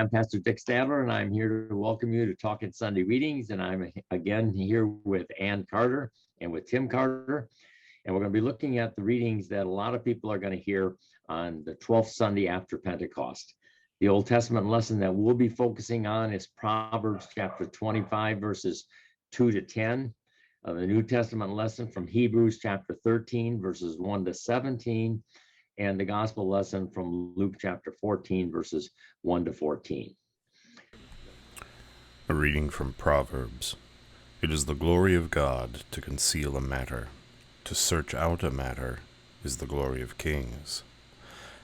am Pastor Dick Stadler, and I'm here to welcome you to Talking Sunday Readings. And I'm again here with Ann Carter and with Tim Carter. And we're going to be looking at the readings that a lot of people are going to hear on the 12th Sunday after Pentecost. The Old Testament lesson that we'll be focusing on is Proverbs chapter 25, verses 2 to 10. The New Testament lesson from Hebrews chapter 13, verses 1 to 17. And the gospel lesson from Luke chapter 14, verses 1 to 14. A reading from Proverbs. It is the glory of God to conceal a matter. To search out a matter is the glory of kings.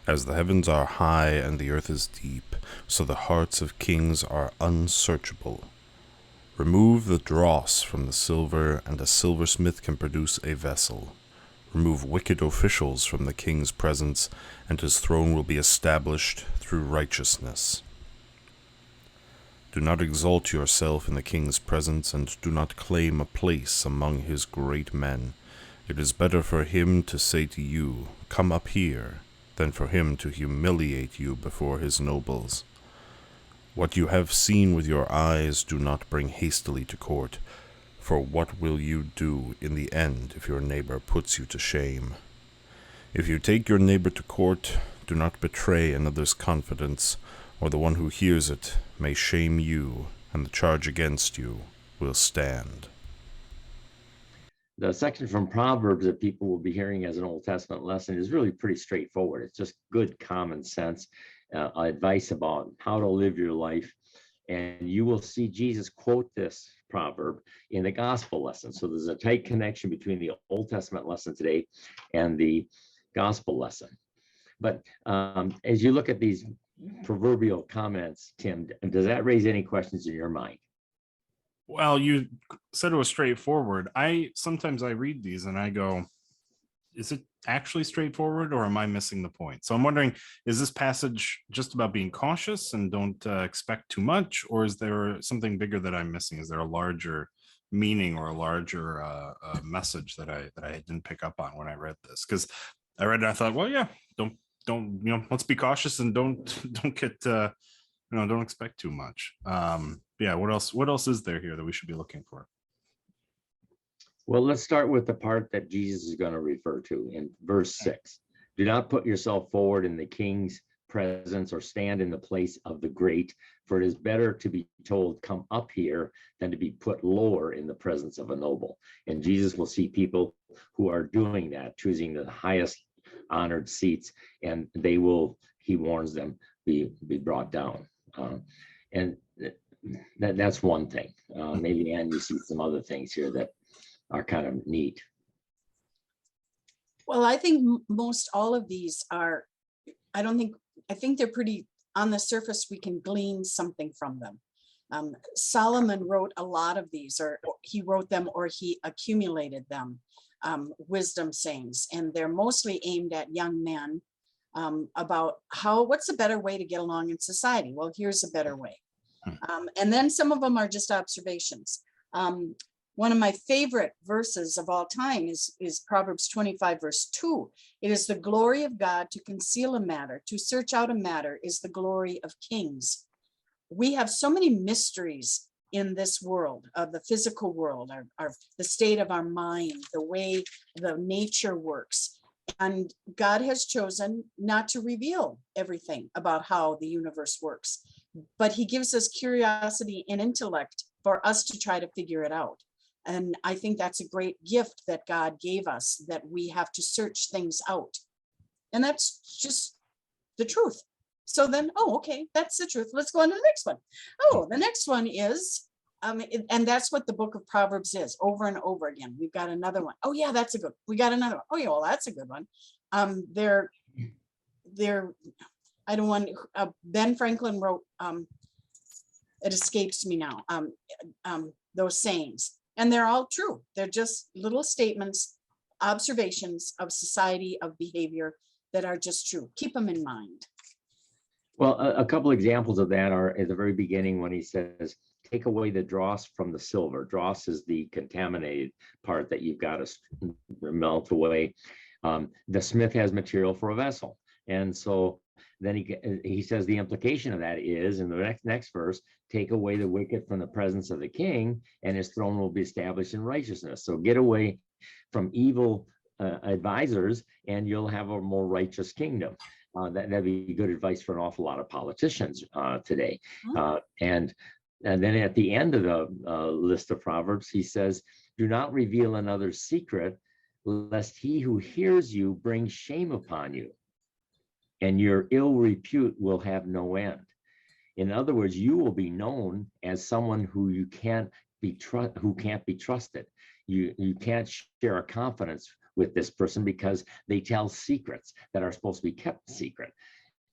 As the heavens are high and the earth is deep, so the hearts of kings are unsearchable. Remove the dross from the silver, and a silversmith can produce a vessel. Remove wicked officials from the king's presence, and his throne will be established through righteousness. Do not exalt yourself in the king's presence, and do not claim a place among his great men. It is better for him to say to you, "Come up here," than for him to humiliate you before his nobles. What you have seen with your eyes do not bring hastily to court. For what will you do in the end if your neighbor puts you to shame? If you take your neighbor to court, do not betray another's confidence, or the one who hears it may shame you, and the charge against you will stand. The section from Proverbs that people will be hearing as an Old Testament lesson is really pretty straightforward. It's just good common sense advice about how to live your life. And you will see Jesus quote this proverb in the gospel lesson. So there's a tight connection between the Old Testament lesson today and the gospel lesson. But as you look at these proverbial comments, Tim, does that raise any questions in your mind? Well, you said it was straightforward. Sometimes I read these and I go, is it actually straightforward, or am I missing the point? So I'm wondering, is this passage just about being cautious and don't expect too much, or is there something bigger that I'm missing? Is there a larger meaning or a larger message that I didn't pick up on when I read this? Because I read it, I thought, well, yeah, don't let's be cautious and don't get don't expect too much. Yeah, what else is there here that we should be looking for? Well, let's start with the part that Jesus is going to refer to in verse 6. Do not put yourself forward in the king's presence or stand in the place of the great, for it is better to be told, "Come up here," than to be put lower in the presence of a noble. And Jesus will see people who are doing that, choosing the highest honored seats, and they will, he warns them, be brought down. And that's one thing. Maybe, Ann, you see some other things here that are kind of neat. Well, I think most all of these are, I think they're pretty, on the surface, we can glean something from them. Solomon wrote a lot of these, or he wrote them, or he accumulated them, wisdom sayings, and they're mostly aimed at young men about what's a better way to get along in society. Well, here's a better way. And then some of them are just observations. One of my favorite verses of all time is Proverbs 25, verse 2. It is the glory of God to conceal a matter, to search out a matter is the glory of kings. We have so many mysteries in this world, of the physical world, the state of our mind, the way the nature works. And God has chosen not to reveal everything about how the universe works, but he gives us curiosity and intellect for us to try to figure it out. And I think that's a great gift that God gave us, that we have to search things out. And that's just the truth. So then, okay, that's the truth. Let's go on to the next one. The next one is, and that's what the book of Proverbs is, over and over again. We've got another one. Oh yeah, that's a good one. We got another one. Oh yeah, well, that's a good one. They're I don't want, Ben Franklin wrote, it escapes me now, those sayings. And they're all true. They're just little statements, observations of society, of behavior that are just true. Keep them in mind. Well, a couple examples of that are at the very beginning when he says, take away the dross from the silver. Dross is the contaminated part that you've got to melt away. The smith has material for a vessel. And so then he says the implication of that is in the next verse, take away the wicked from the presence of the king, and his throne will be established in righteousness. So get away from evil advisors, and you'll have a more righteous kingdom. That'd be good advice for an awful lot of politicians today. And then at the end of the list of Proverbs, he says, do not reveal another's secret, lest he who hears you bring shame upon you, and your ill repute will have no end. In other words, you will be known as someone who can't be trusted. You can't share a confidence with this person because they tell secrets that are supposed to be kept secret.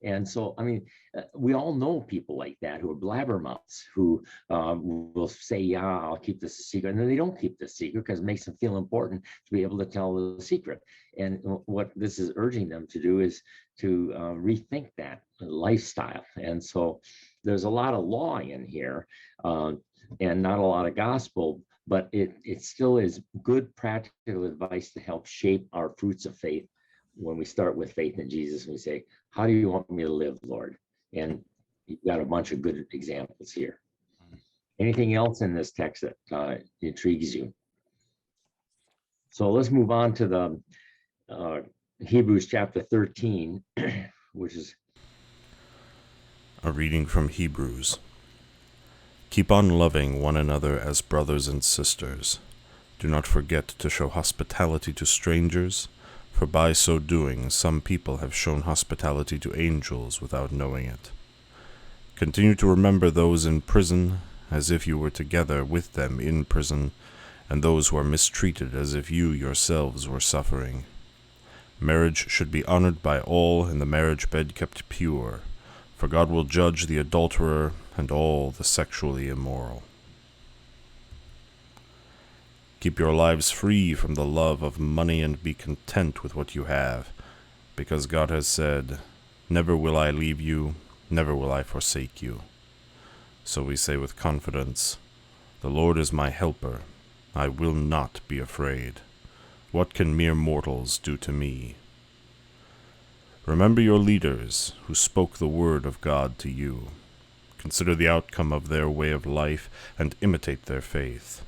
And so, I mean, we all know people like that who are blabbermouths, who will say, yeah, I'll keep this a secret. And then they don't keep the secret because it makes them feel important to be able to tell the secret. And what this is urging them to do is to rethink that lifestyle. And so there's a lot of law in here and not a lot of gospel, but it still is good practical advice to help shape our fruits of faith. When we start with faith in Jesus, we say, how do you want me to live, Lord? And you've got a bunch of good examples here. Anything else in this text that intrigues you? So let's move on to the Hebrews chapter 13, which is a reading from Hebrews. Keep on loving one another as brothers and sisters. Do not forget to show hospitality to strangers, for by so doing some people have shown hospitality to angels without knowing it. Continue to remember those in prison as if you were together with them in prison, and those who are mistreated as if you yourselves were suffering. Marriage should be honored by all, and the marriage bed kept pure, for God will judge the adulterer and all the sexually immoral. Keep your lives free from the love of money and be content with what you have, because God has said, never will I leave you, never will I forsake you. So we say with confidence, the Lord is my helper, I will not be afraid. What can mere mortals do to me? Remember your leaders who spoke the word of God to you. Consider the outcome of their way of life and imitate their faith.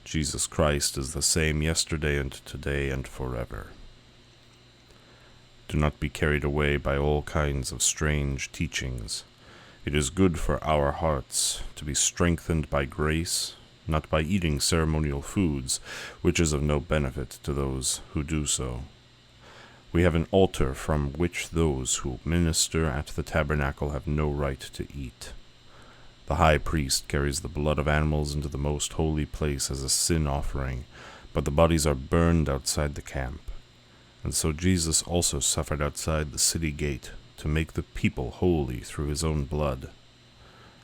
Jesus Christ is the same yesterday and today and forever. Do not be carried away by all kinds of strange teachings. It is good for our hearts to be strengthened by grace, not by eating ceremonial foods, which is of no benefit to those who do so. We have an altar from which those who minister at the tabernacle have no right to eat. The high priest carries the blood of animals into the most holy place as a sin offering, but the bodies are burned outside the camp. And so Jesus also suffered outside the city gate to make the people holy through his own blood.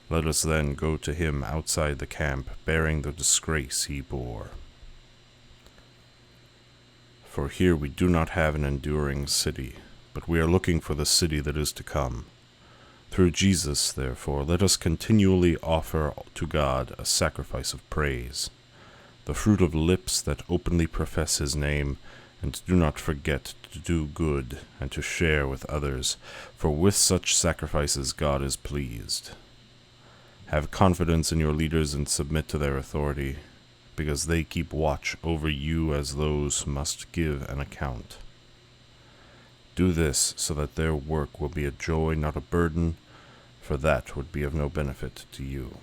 Let us then go to him outside the camp, bearing the disgrace he bore. For here we do not have an enduring city, but we are looking for the city that is to come. Through Jesus, therefore, let us continually offer to God a sacrifice of praise, the fruit of lips that openly profess his name, and do not forget to do good and to share with others, for with such sacrifices God is pleased. Have confidence in your leaders and submit to their authority, because they keep watch over you as those who must give an account. Do this so that their work will be a joy, not a burden, for that would be of no benefit to you.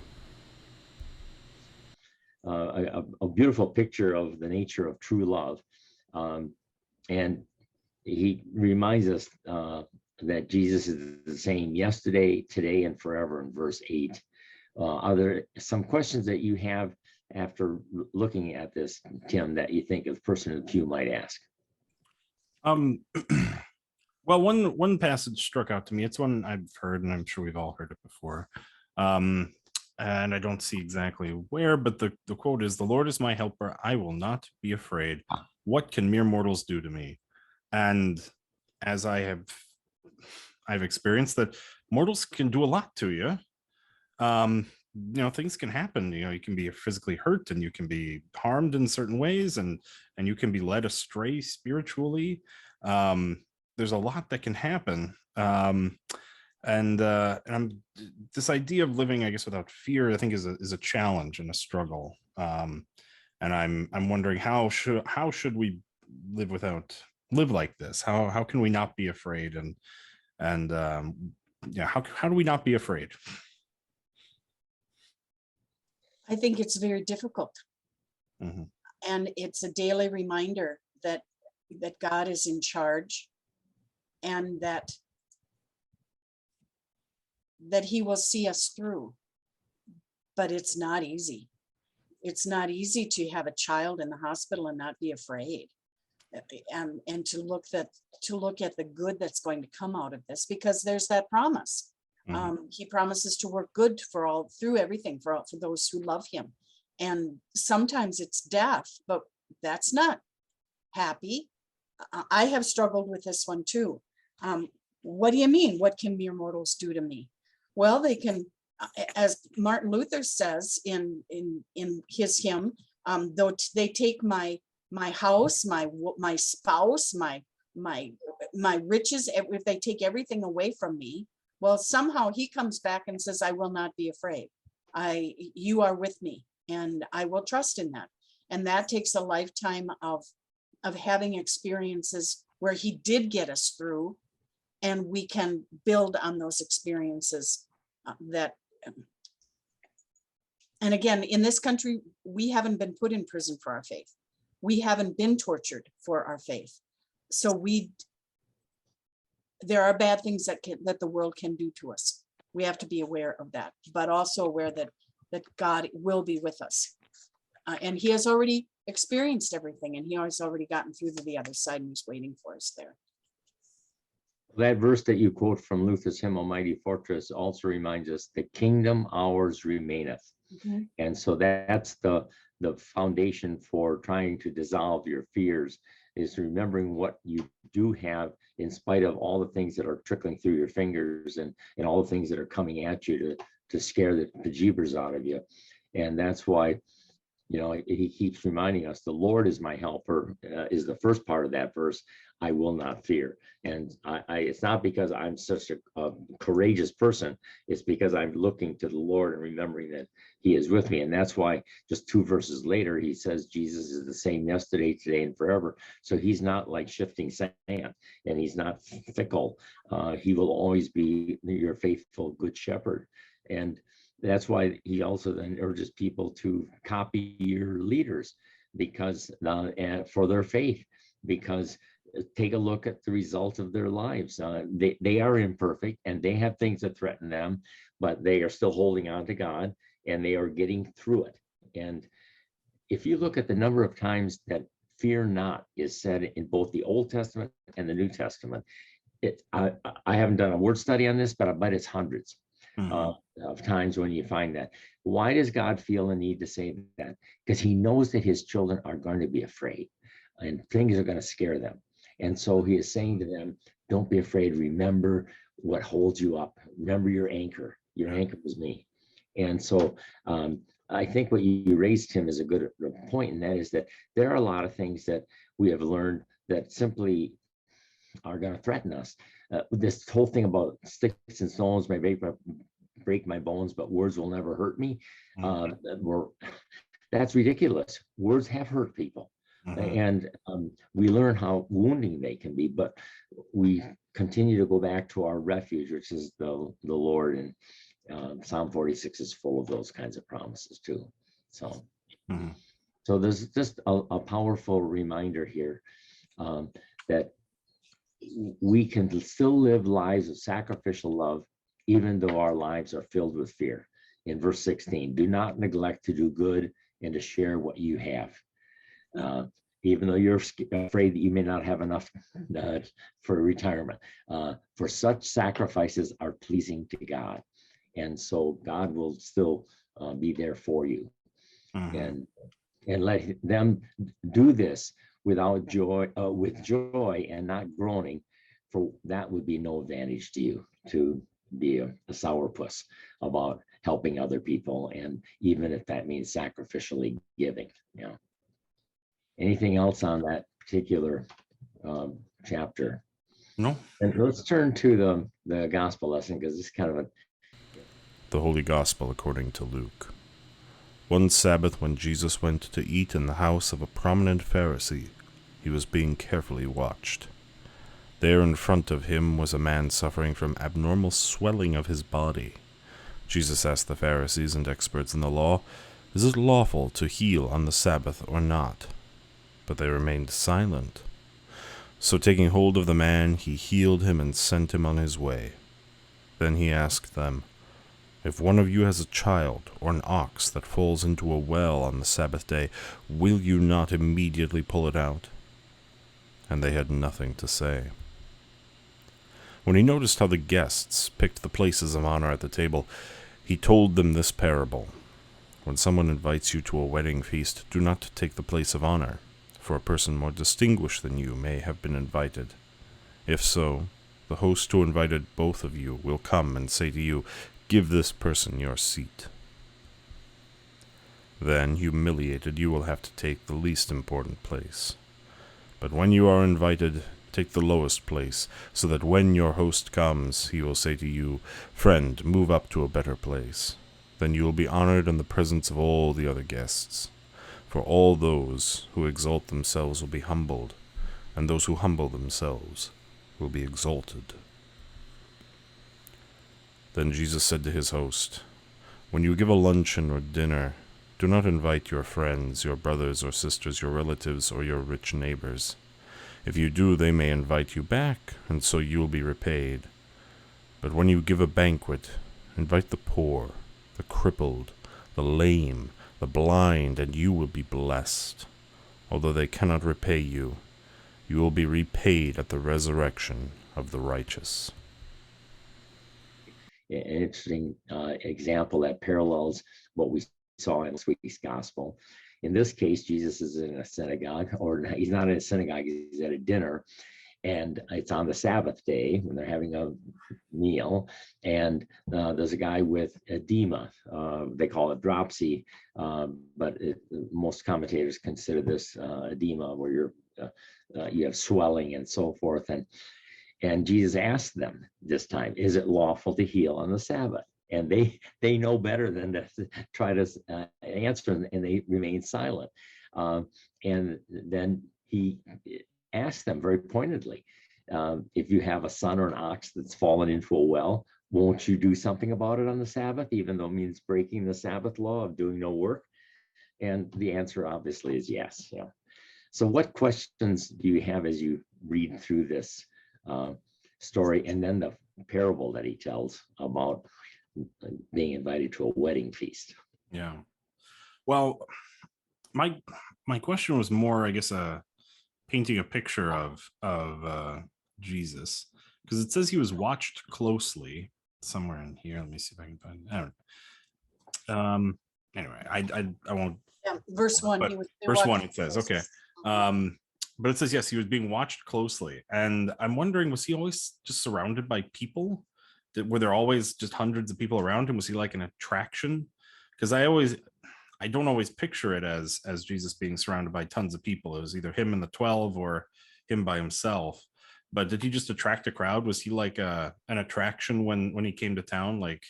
A beautiful picture of the nature of true love. And he reminds us that Jesus is the same yesterday, today, and forever in verse 8. Are there some questions that you have after looking at this, Tim, that you think a person in the pew might ask? Well, one passage struck out to me. It's one I've heard, and I'm sure we've all heard it before. And I don't see exactly where, but the quote is, "The Lord is my helper; I will not be afraid. What can mere mortals do to me?" And as I've experienced that mortals can do a lot to you. Things can happen. You can be physically hurt, and you can be harmed in certain ways, and you can be led astray spiritually. there's a lot that can happen. And I'm this idea of living, I guess, without fear, I think is a challenge and a struggle. And I'm wondering how should we live like this? How can we not be afraid? And yeah, how do we not be afraid? I think it's very difficult. Mhm. And it's a daily reminder that God is in charge, and that he will see us through. But it's not easy. It's not easy to have a child in the hospital and not be afraid, and to look at the good that's going to come out of this, because there's that promise. He promises to work good through everything for those who love him. And sometimes it's death, but that's not happy. I have struggled with this one too. What do you mean? What can mere mortals do to me? Well, they can, as Martin Luther says in his hymn, though they take my house, my spouse, my riches, if they take everything away from me, well, somehow he comes back and says, I will not be afraid. You are with me, and I will trust in that. And that takes a lifetime of having experiences where he did get us through, and we can build on those experiences and again, in this country, we haven't been put in prison for our faith. We haven't been tortured for our faith. So there are bad things that the world can do to us. We have to be aware of that, but also aware that God will be with us. And he has already experienced everything, and he has already gotten through to the other side, and he's waiting for us there. That verse that you quote from Luther's hymn, Almighty Fortress, also reminds us, the kingdom ours remaineth. Mhm. And so that's the foundation for trying to dissolve your fears, is remembering what you do have, in spite of all the things that are trickling through your fingers and all the things that are coming at you to scare the bejeebers out of you. And that's why, he keeps reminding us, the Lord is my helper, is the first part of that verse. I will not fear. And it's not because I'm such a courageous person. It's because I'm looking to the Lord and remembering that he is with me. And that's why just 2 verses later, he says Jesus is the same yesterday, today, and forever. So he's not like shifting sand, and he's not fickle. He will always be your faithful good shepherd. And that's why he also then urges people to copy your leaders, because for their faith, because take a look at the result of their lives. They are imperfect, and they have things that threaten them, but they are still holding on to God, and they are getting through it. And if you look at the number of times that fear not is said in both the Old Testament and the New Testament, I haven't done a word study on this, but I bet it's hundreds of times when you find that. Why does God feel a need to say that? Because he knows that his children are going to be afraid, and things are going to scare them. And so he is saying to them, don't be afraid. Remember what holds you up. Remember your anchor. Your anchor was me. And so I think what you raised, Tim, is a good point, and that is that there are a lot of things that we have learned that simply are going to threaten us. This whole thing about sticks and stones may break my bones, but words will never hurt me. That's ridiculous. Words have hurt people. And we learn how wounding they can be, but we continue to go back to our refuge, which is the Lord. And Psalm 46 is full of those kinds of promises too. So, so there's just a powerful reminder here that we can still live lives of sacrificial love, even though our lives are filled with fear. In verse 16, do not neglect to do good and to share what you have. Even though you're afraid that you may not have enough for retirement. For such sacrifices are pleasing to God. And so God will still be there for you. And let them do this without joy, with joy and not groaning, for that would be no advantage to you, to be a sourpuss about helping other people, and even if that means sacrificially giving. Anything else on that particular chapter? No. And let's turn to the gospel lesson, because it's kind of a The Holy Gospel according to Luke. One Sabbath, when Jesus went to eat in the house of a prominent Pharisee, he was being carefully watched. There in front of him was a man suffering from abnormal swelling of his body. Jesus asked the Pharisees and experts in the law, "Is it lawful to heal on the Sabbath or not?" But they remained silent. So taking hold of the man, he healed him and sent him on his way. Then he asked them, "If one of you has a child or an ox that falls into a well on the Sabbath day, will you not immediately pull it out?" And they had nothing to say. When he noticed how the guests picked the places of honor at the table, he told them this parable. When someone invites you to a wedding feast, do not take the place of honor, for a person more distinguished than you may have been invited. If so, the host who invited both of you will come and say to you, "Give this person your seat." Then, humiliated, you will have to take the least important place. But when you are invited, take the lowest place, so that when your host comes, he will say to you, "Friend, move up to a better place." Then you will be honored in the presence of all the other guests. For all those who exalt themselves will be humbled, and those who humble themselves will be exalted. Then Jesus said to his host, "When you give a luncheon or dinner, do not invite your friends, your brothers or sisters, your relatives, or your rich neighbors. If you do, they may invite you back, and so you will be repaid. But when you give a banquet, invite the poor, the crippled, the lame, the blind, and you will be blessed. Although they cannot repay you, you will be repaid at the resurrection of the righteous." an interesting example that parallels what we saw in this week's gospel. In this case, Jesus is in a synagogue, or he's not in a synagogue, he's at a dinner, and it's on the Sabbath day when they're having a meal, and there's a guy with edema. They call it dropsy, but most commentators consider this edema, where you have swelling and so forth. And Jesus asked them this time, "Is it lawful to heal on the Sabbath?" And they know better than to try to answer, and they remain silent. And then he asked them very pointedly, "If you have a son or an ox that's fallen into a well, won't you do something about it on the Sabbath, even though it means breaking the Sabbath law of doing no work?" And the answer obviously is yes. Yeah. So what questions do you have as you read through this story, and then the parable that he tells about being invited to a wedding feast? Yeah. Well, my question was more, I guess, painting a picture of Jesus, because it says he was watched closely somewhere in here. Let me see if I can find it. I don't. Anyway, I won't. Yeah, verse 1. But He was verse 1, watching it says, closely. okay. But it says, yes, he was being watched closely. And I'm wondering, was he always just surrounded by people? Were there always just hundreds of people around him? Was he like an attraction? Because I don't always picture it as Jesus being surrounded by tons of people. It was either him and the 12 or him by himself. But did he just attract a crowd? Was he like an attraction when he came to town? Like,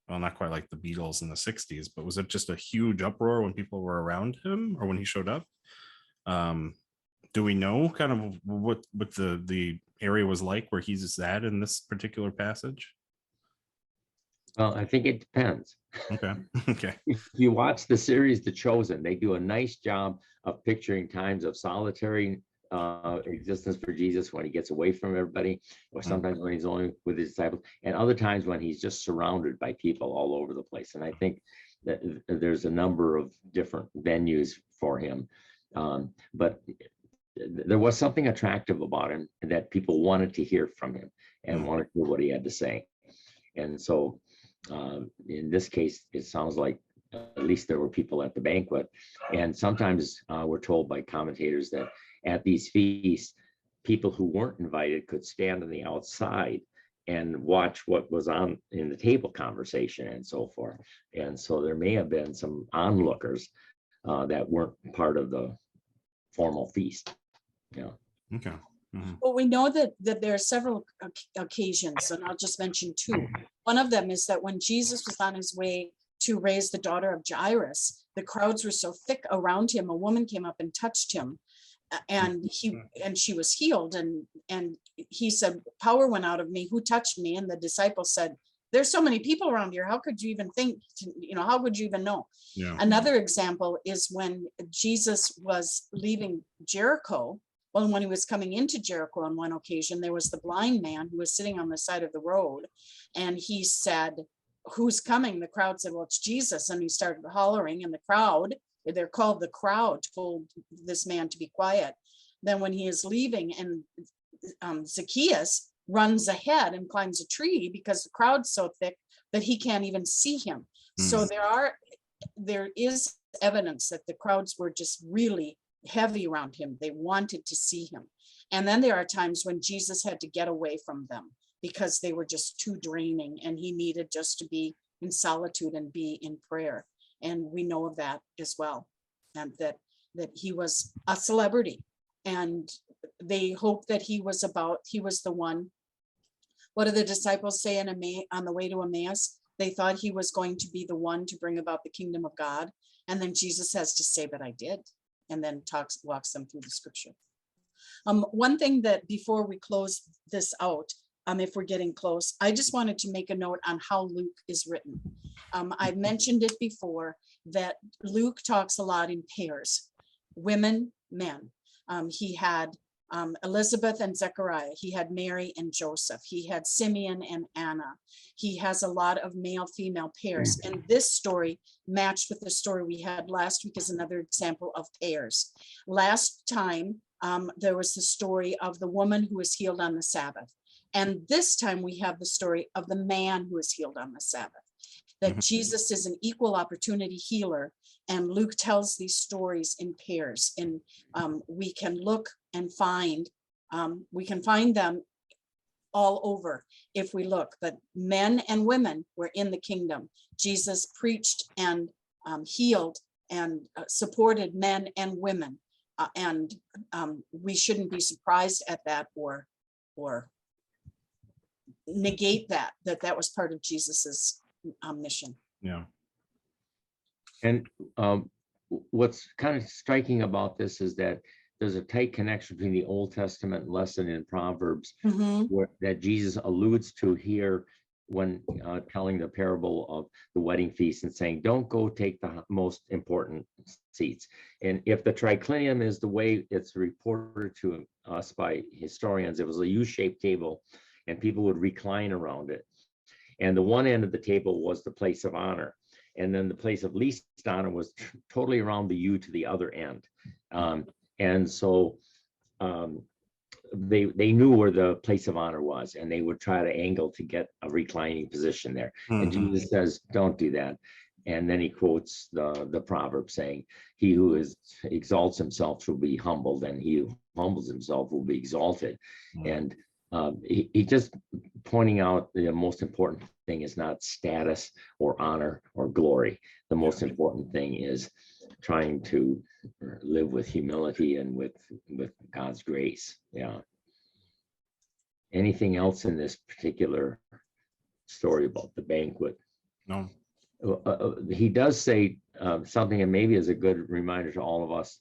well, not quite like the Beatles in the 60s, but was it just a huge uproar when people were around him or when he showed up? Do we know kind of what the area was like where he's at in this particular passage? Well, I think it depends. Okay. Okay. If you watch the series The Chosen, they do a nice job of picturing times of solitary existence for Jesus, when he gets away from everybody, or sometimes when he's only with his disciples, and other times when he's just surrounded by people all over the place. And I think that there's a number of different venues for him. But there was something attractive about him that people wanted to hear from him and wanted to hear what he had to say. And so in this case, it sounds like at least there were people at the banquet. And sometimes we're told by commentators that at these feasts, people who weren't invited could stand on the outside and watch what was on in the table conversation and so forth. And so there may have been some onlookers that weren't part of the formal feast. Yeah. Okay. Mhm. Well, we know that there are several occasions, and I'll just mention two. One of them is that when Jesus was on his way to raise the daughter of Jairus, the crowds were so thick around him, a woman came up and touched him, and she was healed. And he said, "Power went out of me. Who touched me?" And the disciples said, "There's so many people around here. How could you even think? How could you even know?" Yeah. Another example is when Jesus was leaving Jericho. Well, when he was coming into Jericho on one occasion, there was the blind man who was sitting on the side of the road, and he said, "Who's coming?" The crowd said, "Well, it's Jesus." And he started hollering, and the crowd, they're called the crowd, told this man to be quiet. Then when he is leaving, and Zacchaeus runs ahead and climbs a tree because the crowd's so thick that he can't even see him. So there is evidence that the crowds were just really heavy around him. They wanted to see him. And then there are times when Jesus had to get away from them because they were just too draining, and he needed just to be in solitude and be in prayer. And we know of that as well, and that he was a celebrity, and they hoped that he was the one. What do the disciples say on the way to Emmaus? They thought he was going to be the one to bring about the kingdom of God. And then Jesus has to say, "But I did," and then walks them through the scripture. One thing that before we close this out, if we're getting close, I just wanted to make a note on how Luke is written. I've mentioned it before that Luke talks a lot in pairs, women, men. He had Elizabeth and Zechariah. He had Mary and Joseph. He had Simeon and Anna. He has a lot of male-female pairs. And this story matched with the story we had last week is another example of pairs. Last time, there was the story of the woman who was healed on the Sabbath. And this time we have the story of the man who was healed on the Sabbath. That Jesus is an equal opportunity healer. And Luke tells these stories in pairs. And we can look and find, we can find them all over if we look. But men and women were in the kingdom. Jesus preached and healed and supported men and women. And we shouldn't be surprised at that or negate that was part of Jesus's mission. Yeah. And what's kind of striking about this is that there's a tight connection between the Old Testament lesson in Proverbs that Jesus alludes to here when telling the parable of the wedding feast and saying, "Don't go take the most important seats." And if the triclinium is the way it's reported to us by historians, it was a U-shaped table and people would recline around it. And the one end of the table was the place of honor. And then the place of least honor was totally around the U to the other end. And so they knew where the place of honor was, and they would try to angle to get a reclining position there. And Jesus says, "Don't do that." And then he quotes the proverb saying, "He who exalts himself will be humbled, and he who humbles himself will be exalted." And he just pointing out the most important thing is not status or honor or glory. The most important thing is trying to live with humility and with God's grace. Yeah. Anything else in this particular story about the banquet? No. He does say something, and maybe is a good reminder to all of us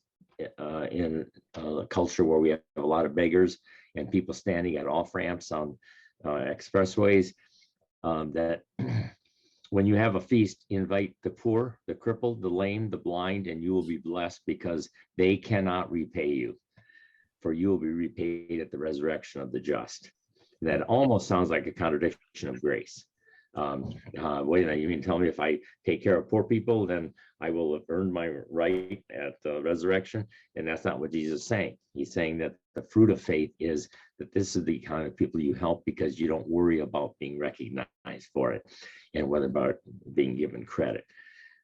in a culture where we have a lot of beggars and people standing at off ramps on expressways, that when you have a feast, invite the poor, the crippled, the lame, the blind, and you will be blessed because they cannot repay you, for you will be repaid at the resurrection of the just. That almost sounds like a contradiction of grace. Wait a minute, you mean tell me if I take care of poor people, then I will have earned my right at the resurrection? And that's not what Jesus is saying. He's saying that the fruit of faith is that this is the kind of people you help because you don't worry about being recognized for it and whether about being given credit.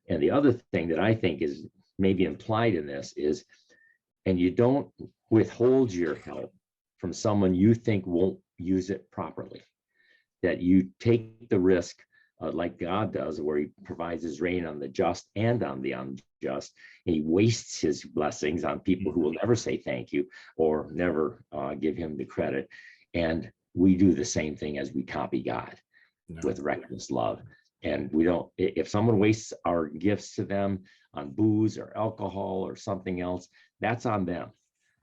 And the other thing that I think is maybe implied in this is, and you don't withhold your help from someone you think won't use it properly, that you take the risk like God does, where he provides his rain on the just and on the unjust. And he wastes his blessings on people who will never say thank you or never give him the credit. And we do the same thing as we copy God with reckless love. And we don't, if someone wastes our gifts to them on booze or alcohol or something else, that's on them.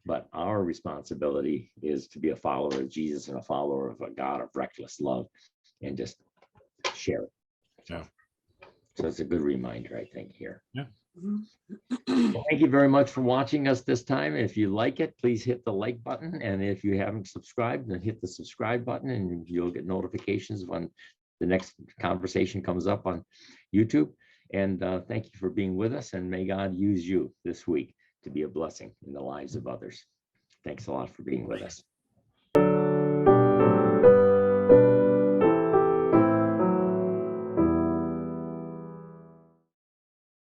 But our responsibility is to be a follower of Jesus and a follower of a God of reckless love, and just share it. Yeah. So it's a good reminder, I think, here. Yeah. Well, thank you very much for watching us this time. If you like it, please hit the like button. And if you haven't subscribed, then hit the subscribe button, and you'll get notifications when the next conversation comes up on YouTube. And thank you for being with us, and may God use you this week to be a blessing in the lives of others. Thanks a lot for being with us.